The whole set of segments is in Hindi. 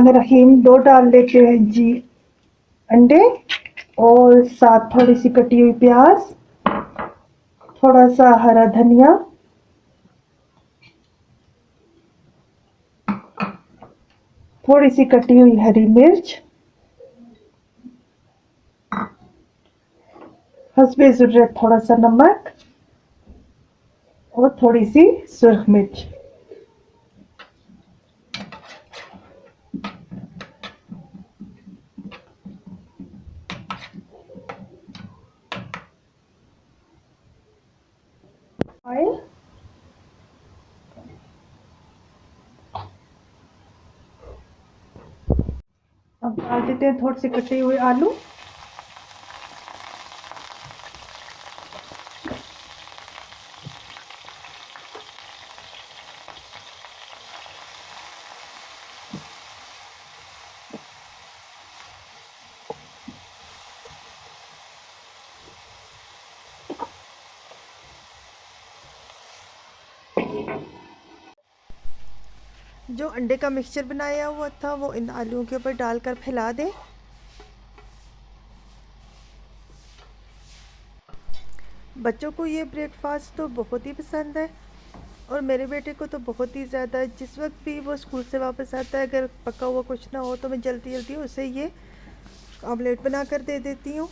रहीम 2 डाल लेते हैं जी अंडे, और साथ थोड़ी सी कटी हुई प्याज, थोड़ा सा हरा धनिया, थोड़ी सी कटी हुई हरी मिर्च, हस्बे ज़रूरत थोड़ा सा नमक और थोड़ी सी सुर्ख मिर्च। ऑयल, अब डाल देते हैं थोड़े से कटे हुए आलू, जो अंडे का मिक्सचर बनाया हुआ था वो इन आलूओं के ऊपर डालकर फैला दें। बच्चों को ये ब्रेकफास्ट तो बहुत ही पसंद है और मेरे बेटे को तो बहुत ही ज़्यादा। जिस वक्त भी वो स्कूल से वापस आता है, अगर पका हुआ कुछ ना हो तो मैं जल्दी जल्दी उसे ये ऑमलेट बना कर दे देती हूँ।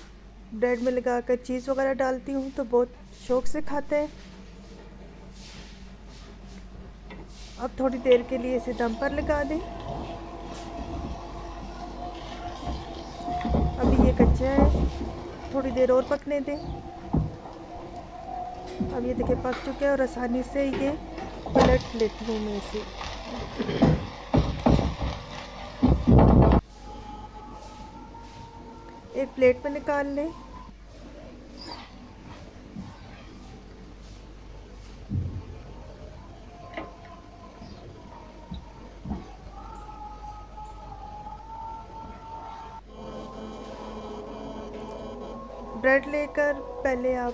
ब्रेड में लगा कर चीज़ वगैरह डालती हूँ तो बहुत शौक़ से खाते हैं। अब थोड़ी देर के लिए इसे दम पर लगा दें। अभी ये कच्चा है, थोड़ी देर और पकने दें। अब ये देखिए पक चुके हैं और आसानी से ये पलट लेती हूँ मैं इसे। एक प्लेट में निकाल लें। ब्रेड लेकर पहले आप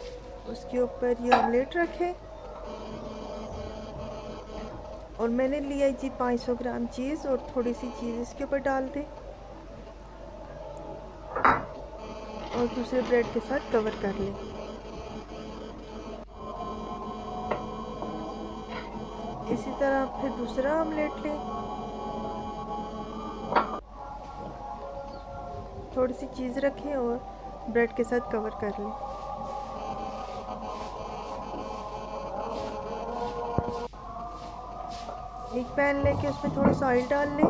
उसके ऊपर ये ऑमलेट रखें और मैंने लिया जी 500 ग्राम चीज़ और थोड़ी सी चीज़ इसके ऊपर डाल दें और दूसरे ब्रेड के साथ कवर कर लें। इसी तरह फिर दूसरा ऑमलेट लें, थोड़ी सी चीज़ रखें और ब्रेड के साथ कवर कर लें। एक पैन लेके उसमें थोड़ा सा ऑयल डाल लें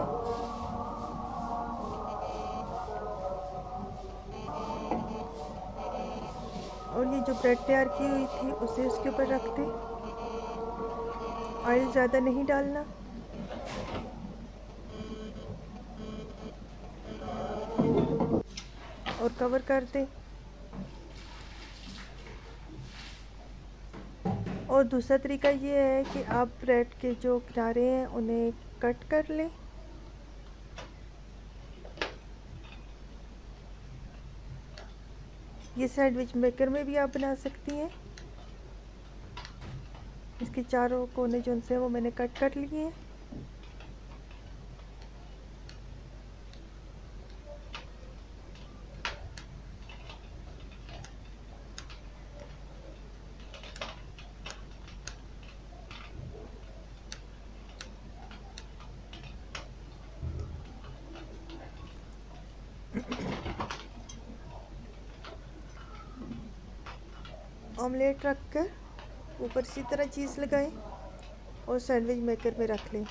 और ये जो ब्रेड तैयार की हुई थी उसे उसके ऊपर रख दें। ऑयल ज़्यादा नहीं डालना। और कवर कर दें। और दूसरा तरीका ये है कि आप ब्रेड के जो किनारे हैं उन्हें कट कर लें। ये सैंडविच मेकर में भी आप बना सकती हैं। इसके चारों कोने जो से वो मैंने कट कर लिए हैं। ऑमलेट रख कर ऊपर इसी तरह चीज़ लगाएं और सैंडविच मेकर में रख लें।